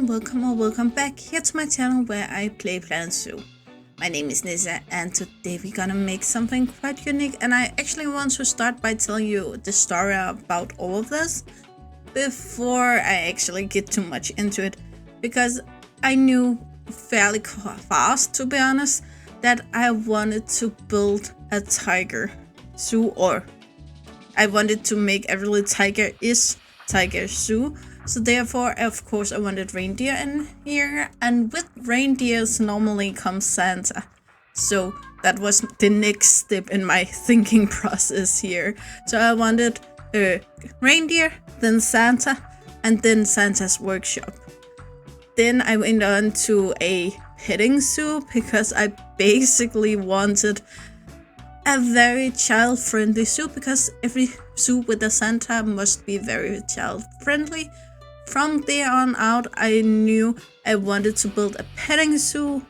welcome or welcome back here to my channel where I play PineHut Zoo. My name is Nissa and today we're gonna make something quite unique, and I actually want to start by telling you the story about all of this before I actually get too much into it, because I knew fairly fast, to be honest, that I wanted to build a Taiga Zoo, or I wanted to make a really Taiga Zoo. So therefore, of course, I wanted reindeer in here, and with reindeers normally comes Santa. So that was the next step in my thinking process here. So I wanted reindeer, then Santa, and then Santa's workshop. Then I went on to a petting zoo because I basically wanted a very child-friendly zoo, because every zoo with a Santa must be very child-friendly. From there on out, I knew I wanted to build a petting zoo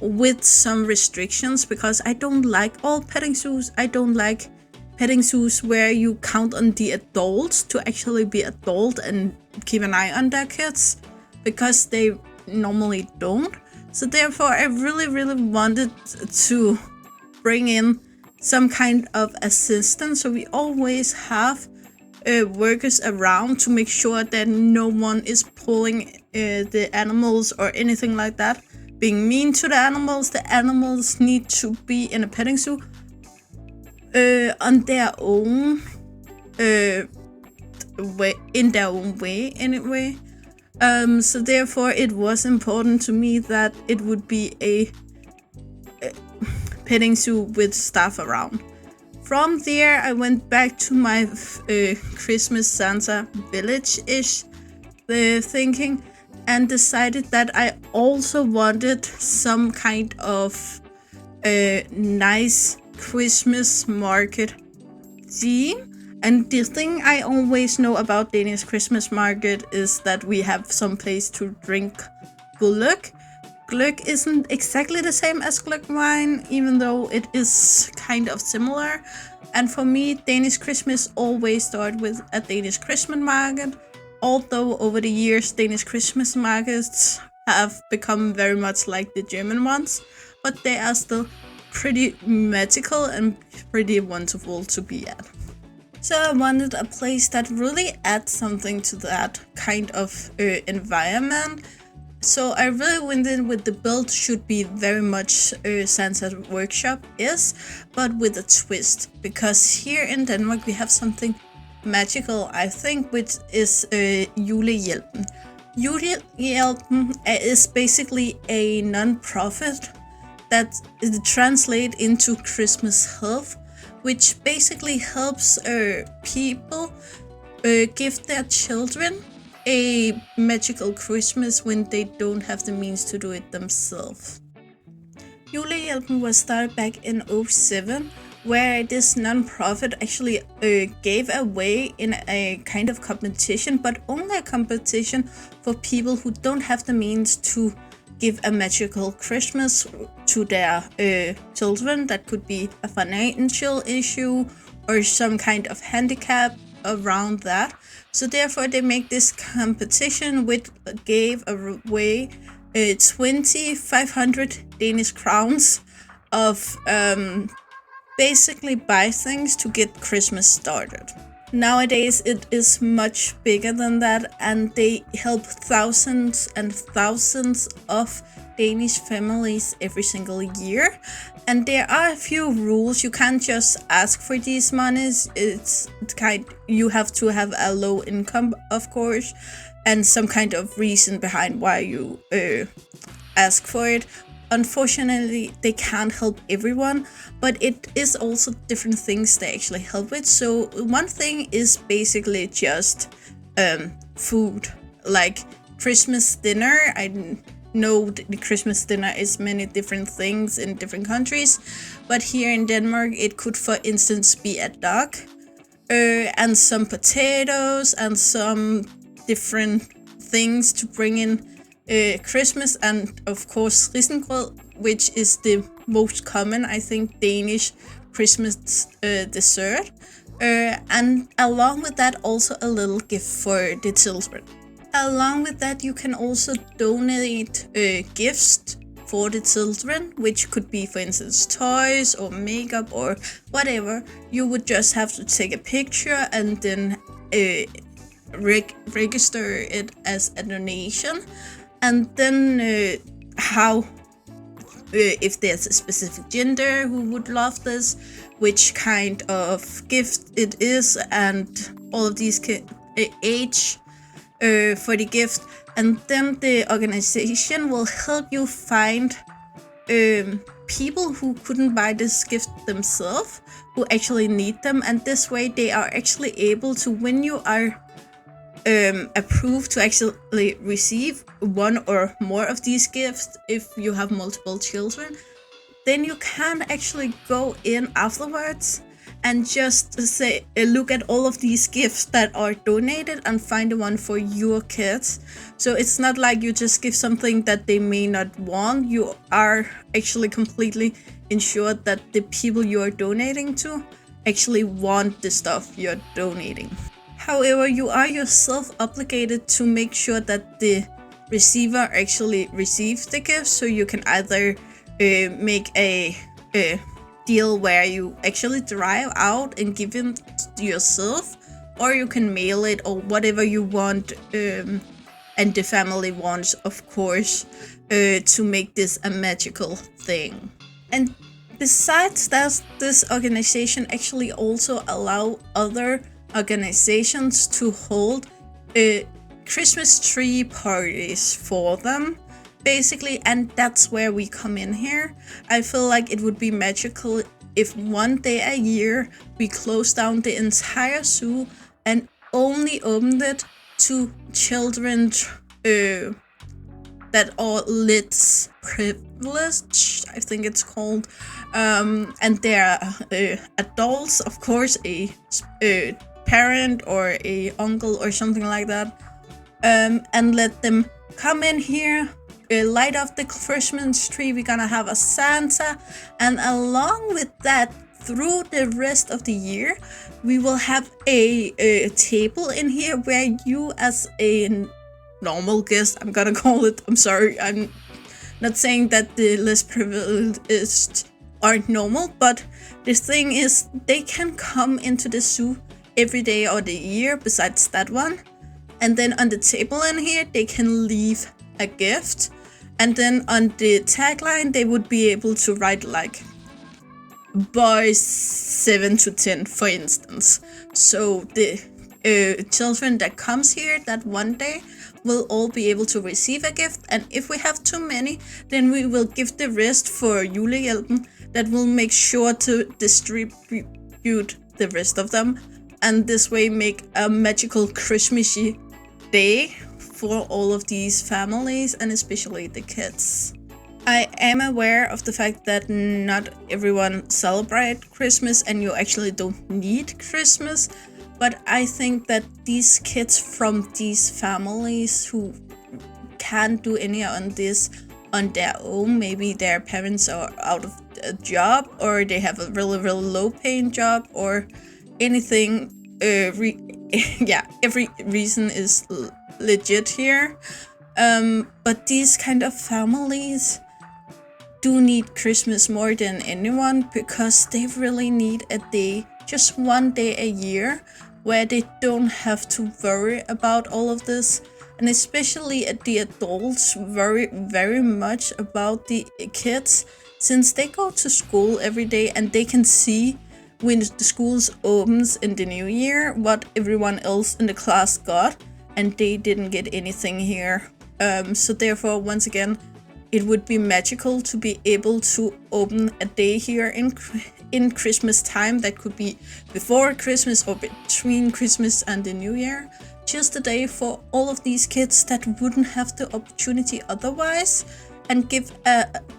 with some restrictions, because I don't like all petting zoos. I don't like petting zoos where you count on the adults to actually be adult and keep an eye on their kids, because they normally don't. So therefore, I really wanted to bring in some kind of assistance, so we always have workers around to make sure that no one is pulling the animals or anything like that, being mean to the animals. The animals need to be in a petting zoo on their own way, in their own way anyway. So therefore it was important to me that it would be a petting zoo with staff around. From there, I went back to my Christmas Santa village-ish thinking, and decided that I also wanted some kind of nice Christmas market theme. And the thing I always know about Danish Christmas market is that we have some place to drink gløgg. Gløgg isn't exactly the same as gløgg, even though it is kind of similar. And for me, Danish Christmas always started with a Danish Christmas market. Although over the years, Danish Christmas markets have become very much like the German ones, but they are still pretty magical and pretty wonderful to be at. So I wanted a place that really adds something to that kind of environment. So I really went in with the build should be very much Santa's workshop is, but with a twist. Because here in Denmark we have something magical, I think, which is Julehjælpen. Julehjælpen is basically a non-profit that translates into Christmas health, which basically helps people give their children a magical Christmas when they don't have the means to do it themselves. Julehjælpen was started back in 2007, where this non-profit actually gave away in a kind of competition, but only a competition for people who don't have the means to give a magical Christmas to their children. That could be a financial issue or some kind of handicap around that. So therefore they make this competition which gave away 2,500 Danish crowns of basically buy things to get Christmas started. Nowadays it is much bigger than that, and they help thousands and thousands of Danish families every single year. And there are a few rules. You can't just ask for these monies. You have to have a low income, of course, and some kind of reason behind why you ask for it. Unfortunately, they can't help everyone, but it is also different things they actually help with. So one thing is basically just food, like Christmas dinner. I know the Christmas dinner is many different things in different countries, but here in Denmark it could, for instance, be a duck and some potatoes and some different things to bring in Christmas, and of course risengrød, which is the most common, I think, Danish Christmas dessert, and along with that also a little gift for the children. Along with that, you can also donate gifts for the children, which could be, for instance, toys or makeup or whatever. You would just have to take a picture and then register it as a donation. And then if there's a specific gender who would love this, which kind of gift it is, and all of these age for the gift. And then the organization will help you find people who couldn't buy this gift themselves, who actually need them. And this way they are actually able to, when you are approved to actually receive one or more of these gifts, if you have multiple children, then you can actually go in afterwards and just say, look at all of these gifts that are donated and find the one for your kids. So it's not like you just give something that they may not want. You are actually completely ensured that the people you are donating to actually want the stuff you're donating. However, you are yourself obligated to make sure that the receiver actually receives the gift. So you can either make a deal where you actually drive out and give it yourself, or you can mail it, or whatever you want, and the family wants, of course, to make this a magical thing. And besides that, this organization actually also allow other organizations to hold Christmas tree parties for them, basically, and that's where we come in here. I feel like it would be magical if one day a year we close down the entire zoo and only opened it to children that are less privileged, I think it's called, and they're adults, of course, a parent or a uncle or something like that, and let them come in here, light up the Christmas tree. We're gonna have a Santa, and along with that, through the rest of the year, we will have a table in here where you, as a normal guest, I'm gonna call it, I'm sorry, I'm not saying that the less privileged aren't normal, but the thing is, they can come into the zoo every day of the year besides that one, and then on the table in here they can leave a gift, and then on the tagline they would be able to write like boys 7 to 10, for instance. So the children that comes here that one day will all be able to receive a gift, and if we have too many, then we will give the rest for Julehjælpen, that will make sure to distribute the rest of them, and this way make a magical Christmassy day for all of these families, and especially the kids. I am aware of the fact that not everyone celebrates Christmas and you actually don't need Christmas, but I think that these kids from these families who can't do any of this on their own, maybe their parents are out of a job, or they have a really low paying job, or anything, every reason is legit here, but these kind of families do need Christmas more than anyone, because they really need a day, just one day a year, where they don't have to worry about all of this, and especially the adults worry very much about the kids, since they go to school every day and they can see when the schools opens in the new year what everyone else in the class got, and they didn't get anything here. So therefore, once again, it would be magical to be able to open a day here in Christmas time. That could be before Christmas or between Christmas and the New Year. Just a day for all of these kids that wouldn't have the opportunity otherwise, and give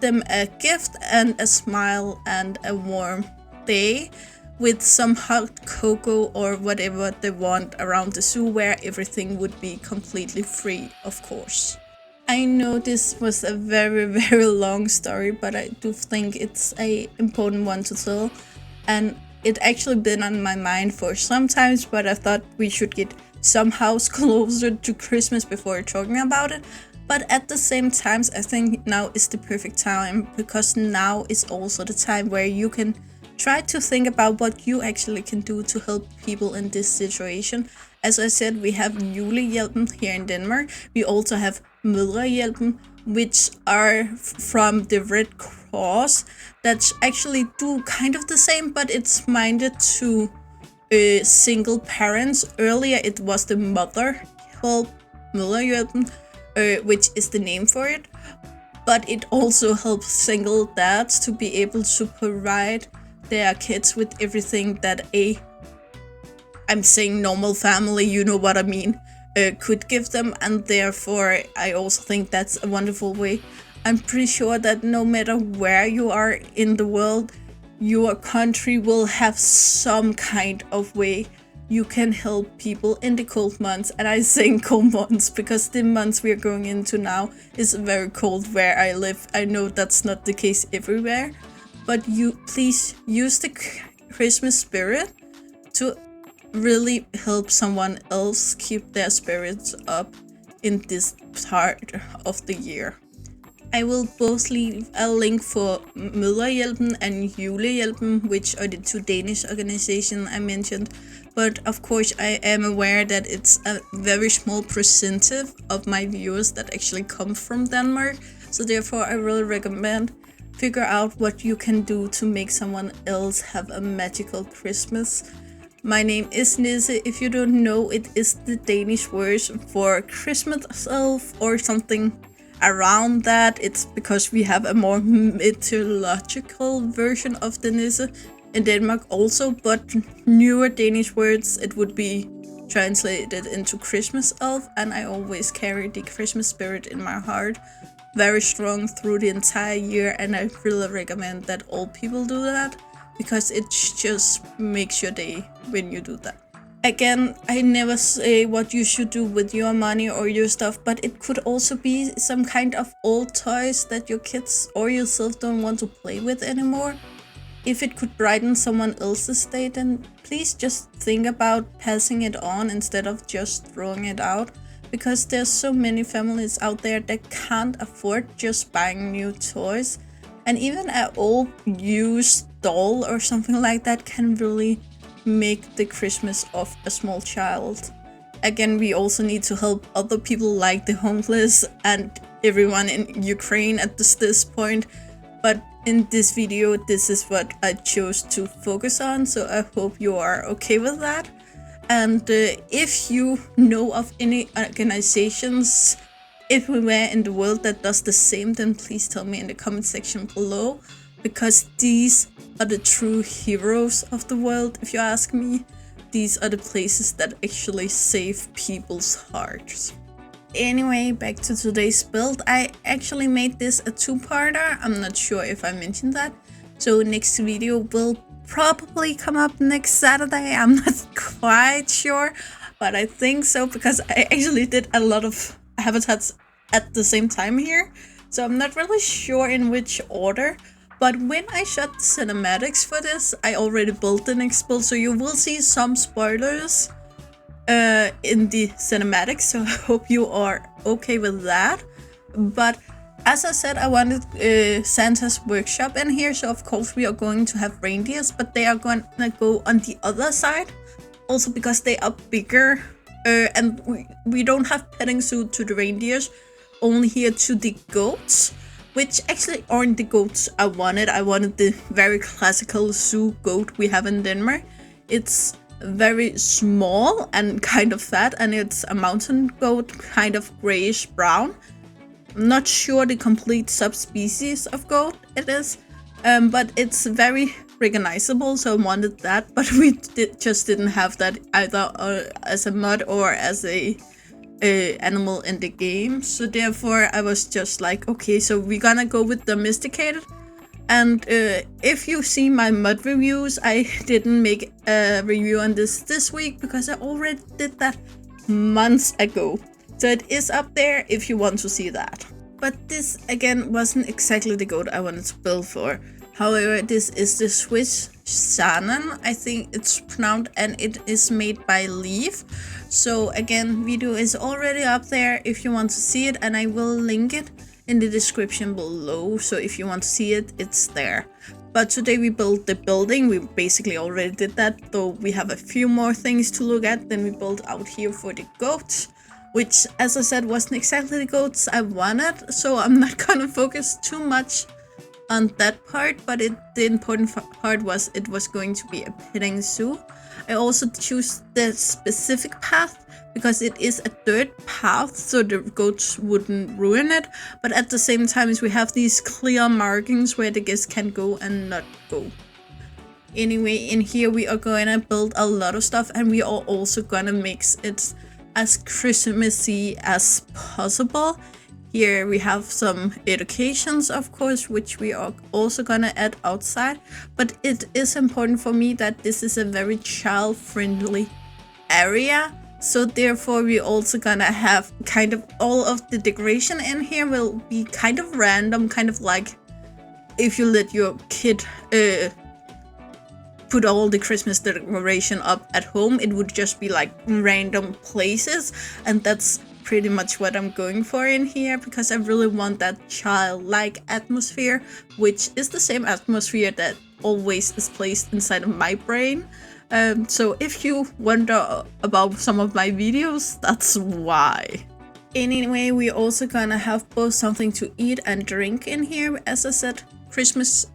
them a gift and a smile and a warm day with some hot cocoa or whatever they want around the zoo, where everything would be completely free, of course. I know this was a very long story, but I do think it's a important one to tell, and it actually been on my mind for some times, but I thought we should get somehow closer to Christmas before talking about it. But at the same time, I think now is the perfect time, because now is also the time where you can try to think about what you actually can do to help people in this situation. As I said, we have Julehjælpen here in Denmark. We also have Beautyful, which are from the Red Cross, that actually do kind of the same, but it's minded to single parents. Earlier it was the Mother Help, Julehjælpen, which is the name for it, but it also helps single dads to be able to provide their kids with everything that I'm saying normal family, you know what I mean, could give them. And therefore I also think that's a wonderful way. I'm pretty sure that no matter where you are in the world, your country will have some kind of way you can help people in the cold months. And I say cold months because the months we are going into now is very cold where I live. I know that's not the case everywhere, but you please use the Christmas spirit to really help someone else keep their spirits up in this part of the year. I will both leave a link for Beautyful and Julehjælpen, which are the two Danish organizations I mentioned. But of course I am aware that it's a very small percentage of my viewers that actually come from Denmark. So therefore I really recommend figure out what you can do to make someone else have a magical Christmas. My name is Nisse. If you don't know, it is the Danish word for Christmas elf or something around that. It's because we have a more mythological version of the Nisse in Denmark also, but newer Danish words, it would be translated into Christmas elf, and I always carry the Christmas spirit in my heart very strong through the entire year, and I really recommend that all people do that, because it just makes your day when you do that. Again, I never say what you should do with your money or your stuff, but it could also be some kind of old toys that your kids or yourself don't want to play with anymore. If it could brighten someone else's day, then please just think about passing it on instead of just throwing it out. Because there's so many families out there that can't afford just buying new toys. And even an old used doll or something like that can really make the Christmas of a small child. Again, we also need to help other people like the homeless and everyone in Ukraine at this point. But in this video, this is what I chose to focus on, so I hope you are okay with that. And if you know of any organizations everywhere in the world that does the same, then please tell me in the comment section below, because these are the true heroes of the world, if you ask me. These are the places that actually save people's hearts. Anyway, back to today's build. I actually made this a two-parter. I'm not sure if I mentioned that. So next video will probably come up next Saturday. I'm not quite sure, but I think so, because I actually did a lot of habitats at the same time here. So I'm not really sure in which order. But when I shot the cinematics for this, I already built the next build. So you will see some spoilers in the cinematics, so I hope you are okay with that. But as I said, I wanted Santa's workshop in here, so of course we are going to have reindeers, but they are going to go on the other side, also because they are bigger, and we don't have petting zoo to the reindeers, only here to the goats, which actually aren't the goats I wanted. I wanted the very classical zoo goat we have in Denmark. It's very small and kind of fat, and it's a mountain goat, kind of grayish brown. I'm not sure the complete subspecies of goat it is, but it's very recognizable, so I wanted that. But we just didn't have that either as a mod or as a animal in the game. So therefore I was just like, okay, so we're gonna go with domesticated. And if you see my mod reviews, I didn't make a review on this week because I already did that months ago. So it is up there if you want to see that. But this again wasn't exactly the goat I wanted to build for. However, this is the Swiss Saanen, I think it's pronounced, and it is made by Leaf. So again, video is already up there if you want to see it, and I will link it in the description below. So if you want to see it, it's there. But today we built the building. We basically already did that, though we have a few more things to look at. Then we built out here for the goats, which, as I said, wasn't exactly the goats I wanted. So I'm not gonna focus too much on that part, but the important part was it was going to be a petting zoo. I also choose the specific path because it is a dirt path, so the goats wouldn't ruin it. But at the same time, we have these clear markings where the guests can go and not go. Anyway, in here we are going to build a lot of stuff, and we are also going to mix it as Christmassy as possible. Here we have some educations, of course, which we are also gonna add outside. But it is important for me that this is a very child-friendly area. So therefore, we're also gonna have kind of all of the decoration in here will be kind of random, kind of like if you let your kid put all the Christmas decoration up at home, it would just be like random places, and that's pretty much what I'm going for in here, because I really want that childlike atmosphere, which is the same atmosphere that always is placed inside of my brain. So if you wonder about some of my videos, that's why. Anyway, we're also gonna have both something to eat and drink in here. As I said, Christmas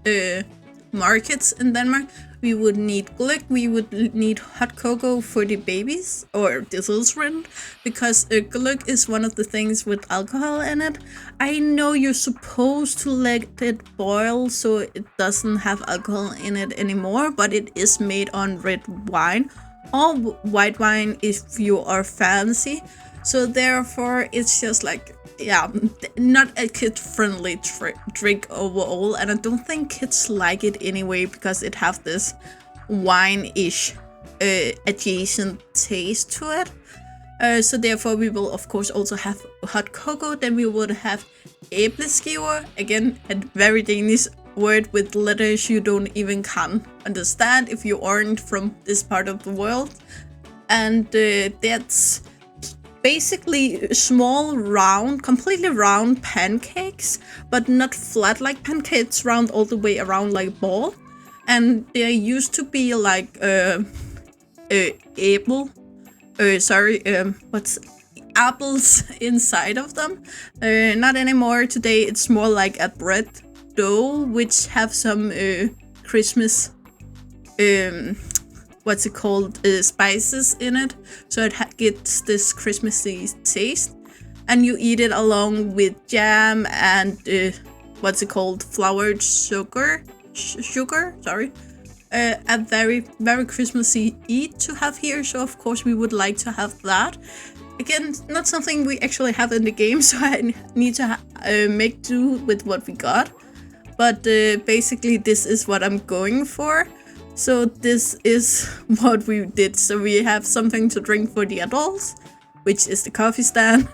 markets in Denmark. We would need gløgg, we would need hot cocoa for the babies or the children, because gløgg is one of the things with alcohol in it. I know you're supposed to let it boil so it doesn't have alcohol in it anymore, but it is made on red wine or white wine if you are fancy. So therefore it's just like, yeah, not a kid-friendly drink overall, and I don't think kids like it anyway because it have this wine-ish adjacent taste to it. So therefore we will of course also have hot cocoa. Then we would have æbleskiver, again a very Danish word with letters you don't even can understand if you aren't from this part of the world. And that's basically small, round, completely round pancakes, but not flat like pancakes, round all the way around like a ball. And they used to be like apples inside of them. Not anymore. Today it's more like a bread dough, which have some Christmas spices in it, so it gets this Christmassy taste. And you eat it along with jam and floured sugar. A very, very Christmassy eat to have here, so of course we would like to have that. Again, not something we actually have in the game, so I need to make do with what we got. But basically this is what I'm going for. So this is what we did. So we have something to drink for the adults, which is the coffee stand.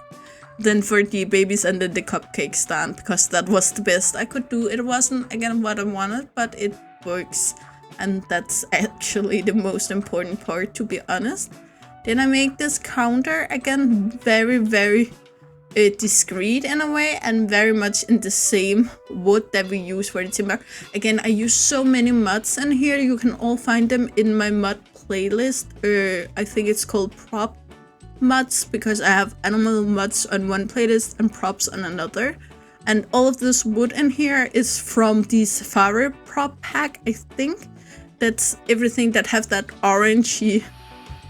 Then for the babies, and then the cupcake stand, because that was the best I could do. It wasn't, again, what I wanted, but it works. And that's actually the most important part, to be honest. Then I make this counter, again, very, very discreet in a way, and very much in the same wood that we use for the timber. Again, I use so many mods in here. You can all find them in my mod playlist. I think it's called prop mods, because I have animal mods on one playlist and props on another. And all of this wood in here is from the Safari prop pack, I think. That's everything that have that orangey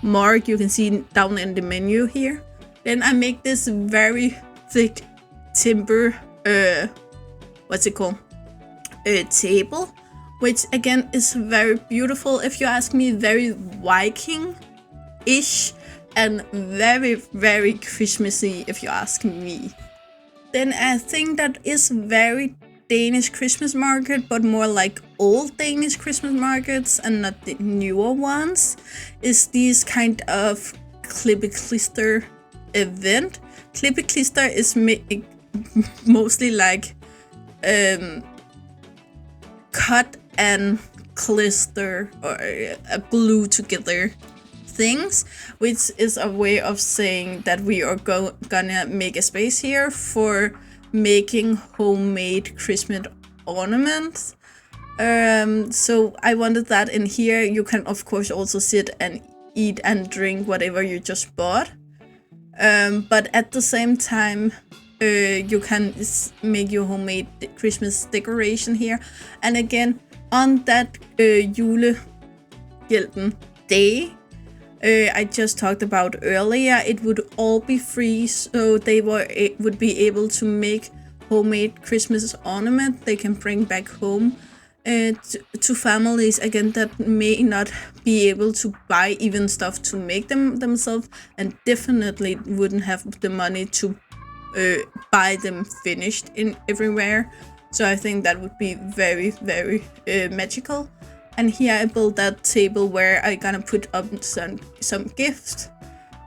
mark you can see down in the menu here. Then I make this very thick timber, table, which again is very beautiful. If you ask me, very Viking-ish and very, very Christmassy if you ask me. Then a thing that is very Danish Christmas market, but more like old Danish Christmas markets and not the newer ones, is these kind of klippe-klister event. Klippe-klister is mostly like cut and clister or glue together things, which is a way of saying that we are gonna make a space here for making homemade Christmas ornaments. So I wanted that in here. You can of course also sit and eat and drink whatever you just bought, but at the same time you can make your homemade Christmas decoration here. And again, on that Julehjælpen day I just talked about earlier, it would all be free, so they would be able to make homemade Christmas ornament they can bring back home to families again that may not be able to buy even stuff to make them themselves, and definitely wouldn't have the money to buy them finished in everywhere. So I think that would be very, very magical. And here I built that table where I gonna put up some gifts.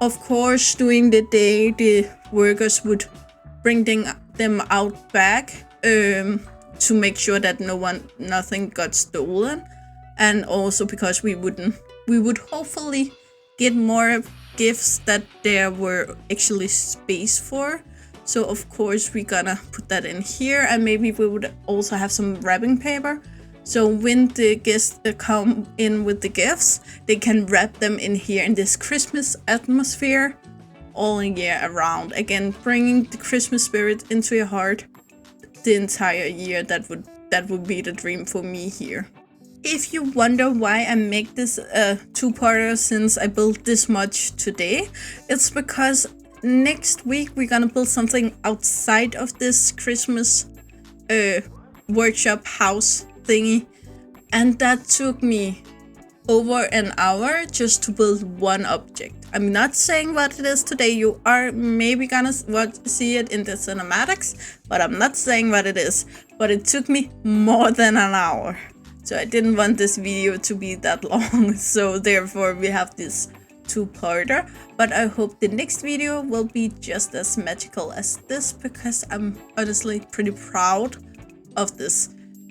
Of course, during the day, the workers would bring them out back to make sure that nothing got stolen, and also because we would hopefully get more gifts that there were actually space for. So of course we're gonna put that in here, and maybe we would also have some wrapping paper. So when the guests come in with the gifts, they can wrap them in here in this Christmas atmosphere all year around. Again, bringing the Christmas spirit into your heart the entire year. That would be the dream for me here. If you wonder why I make this two-parter since I built this much today, it's because next week we're gonna build something outside of this Christmas workshop house thingy, and that took me over an hour just to build one object. I'm not saying what it is today. You are maybe gonna see it in the cinematics, but I'm not saying what it is. But it took me more than an hour, so I didn't want this video to be that long, so therefore we have this two-parter. But I hope the next video will be just as magical as this, because I'm honestly pretty proud of this.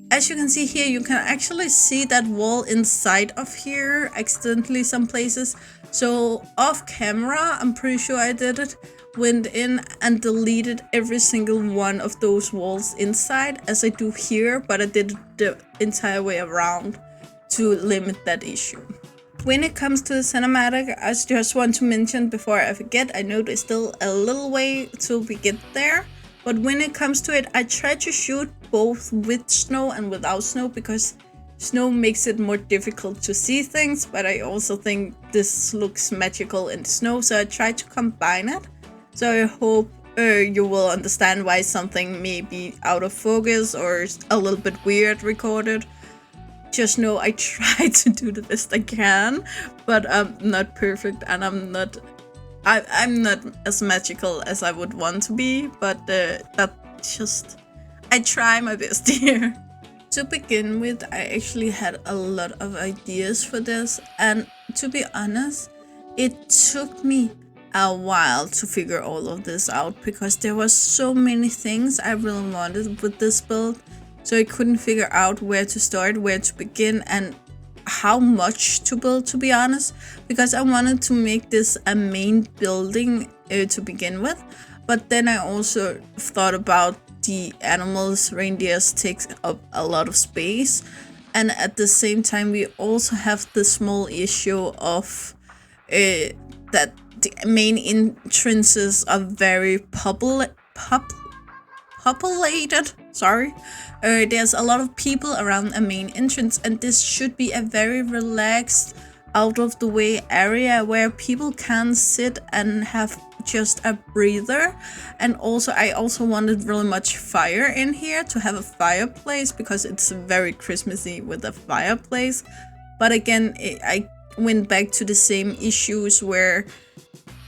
As you can see here, you can actually see that wall inside of here accidentally some places. So off camera, I'm pretty sure I did it, went in and deleted every single one of those walls inside, as I do here, but I did it the entire way around to limit that issue. When it comes to the cinematic, I just want to mention before I forget, I know there's still a little way till we get there. But when it comes to it, I try to shoot both with snow and without snow, because snow makes it more difficult to see things, but I also think this looks magical in the snow, so I try to combine it. So I hope you will understand why something may be out of focus or a little bit weird recorded. Just know I try to do the best I can, but I'm not perfect, and I'm not as magical as I would want to be, but I try my best here. To begin with, I actually had a lot of ideas for this, and to be honest, it took me a while to figure all of this out, because there was so many things I really wanted with this build, so I couldn't figure out where to start, where to begin, and how much to build, to be honest, because I wanted to make this a main building to begin with. But then I also thought about the animals. Reindeers takes up a lot of space, and at the same time we also have the small issue of that the main entrances are very populated. Sorry. There's a lot of people around a main entrance, and this should be a very relaxed, out of the way area where people can sit and have just a breather. And also I also wanted really much fire in here, to have a fireplace, because it's very Christmassy with a fireplace. But again, I went back to the same issues where,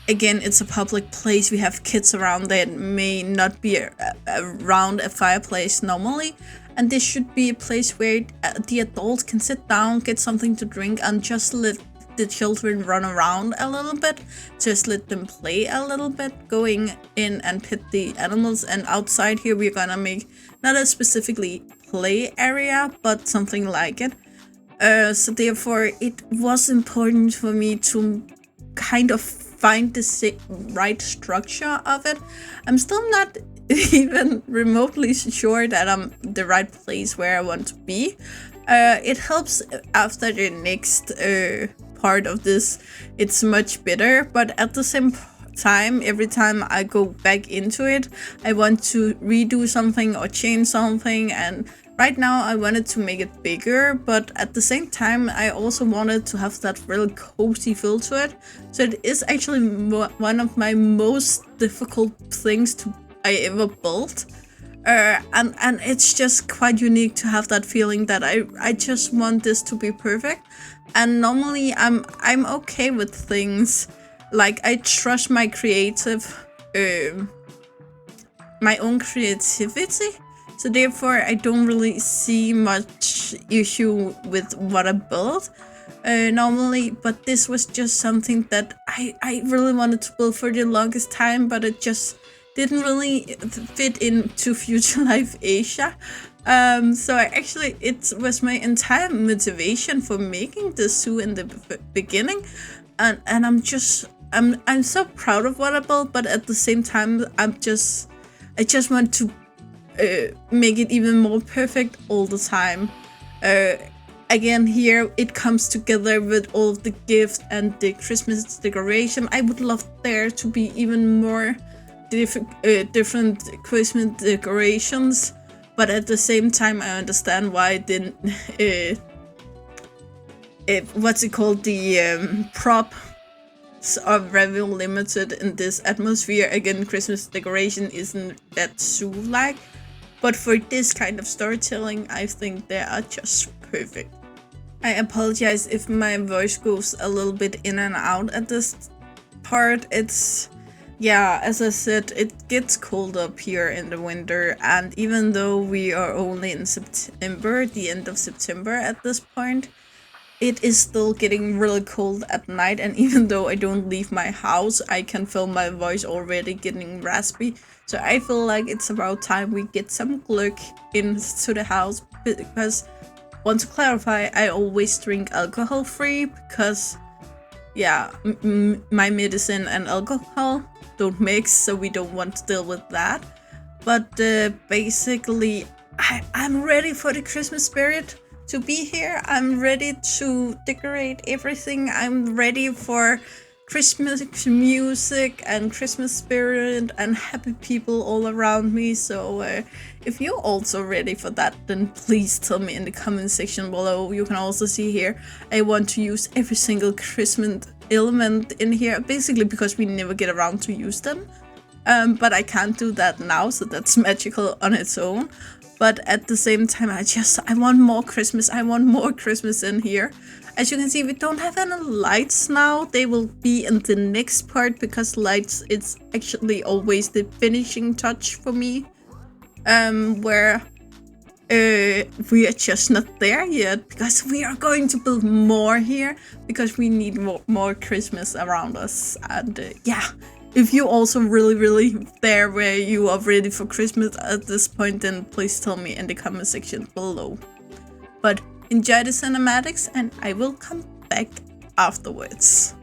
again, it's a public place. We have kids around that may not be around a fireplace normally. And this should be a place where the adults can sit down, get something to drink, and just let the children run around a little bit. Just let them play a little bit, going in and pet the animals. And outside here, we're gonna make not a specifically play area, but something like it. So therefore, it was important for me to kind of find the right structure of it. I'm still not even remotely sure that I'm the right place where I want to be. It helps after the next part of this. It's much better, but at the same time, every time I go back into it, I want to redo something or change something. And right now I wanted to make it bigger, but at the same time I also wanted to have that real cozy feel to it. So it is actually one of my most difficult things I ever built. And it's just quite unique to have that feeling that I just want this to be perfect. And normally I'm okay with things. Like, I trust my my own creativity. So therefore, I don't really see much issue with what I built normally. But this was just something that I really wanted to build for the longest time, but it just didn't really fit into Future Life Asia. So it was my entire motivation for making the zoo in the beginning. And I'm so proud of what I built, but at the same time, I just want to make it even more perfect all the time. Again, here it comes together with all of the gifts and the Christmas decoration. I would love there to be even more different Christmas decorations, but at the same time, I understand why it didn't. What's it called? The prop are very limited in this atmosphere. Again, Christmas decoration isn't that zoo-like, but for this kind of storytelling, I think they are just perfect. I apologize if my voice goes a little bit in and out at this part. Yeah, as I said, it gets cold up here in the winter, and even though we are only in September, the end of September at this point, it is still getting really cold at night. And even though I don't leave my house, I can feel my voice already getting raspy. So I feel like it's about time we get some glögg into the house, because, want to clarify, I always drink alcohol free, because yeah, my medicine and alcohol don't mix, so we don't want to deal with that. But basically, I'm ready for the Christmas spirit to be here. I'm ready to decorate everything. I'm ready for Christmas music and Christmas spirit and happy people all around me. So if you're also ready for that, then please tell me in the comment section below. You can also see here, I want to use every single Christmas element in here, basically because we never get around to use them. But I can't do that now, so that's magical on its own. But at the same time, I want more Christmas. I want more Christmas in here. As you can see, we don't have any lights now. They will be in the next part, because lights, it's actually always the finishing touch for me. Where we are just not there yet, because we are going to build more here, because we need more Christmas around us. And yeah. If you also really there where you are ready for Christmas at this point, then please tell me in the comment section below. But enjoy the cinematics, and I will come back afterwards.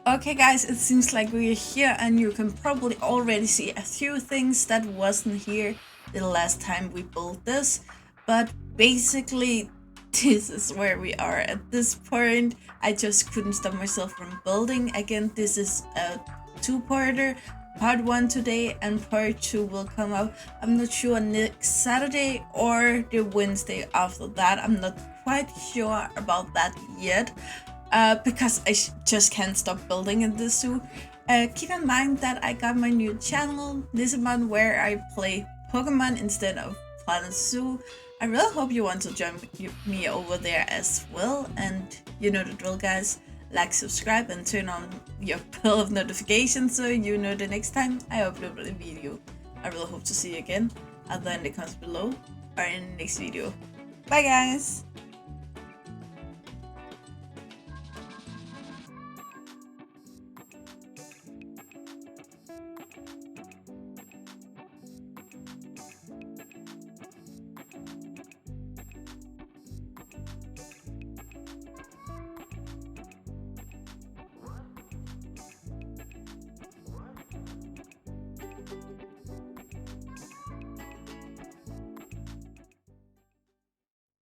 Okay guys, it seems like we're here and you can probably already see a few things that wasn't here the last time we built this. But basically, this is where we are at this point. I just couldn't stop myself from building. Again, this is a two-parter. Part 1 today and part 2 will come out, I'm not sure, next Saturday or the Wednesday after that. I'm not quite sure about that yet. Because I just can't stop building in this zoo. Keep in mind that I got my new channel this month where I play Pokemon instead of PineHut Zoo. I really hope you want to join me over there as well. And you know the drill, guys. Like, subscribe, and turn on your bell of notifications so you know the next time I upload a video. I really hope to see you again, either in the comments below or in the next video. Bye, guys!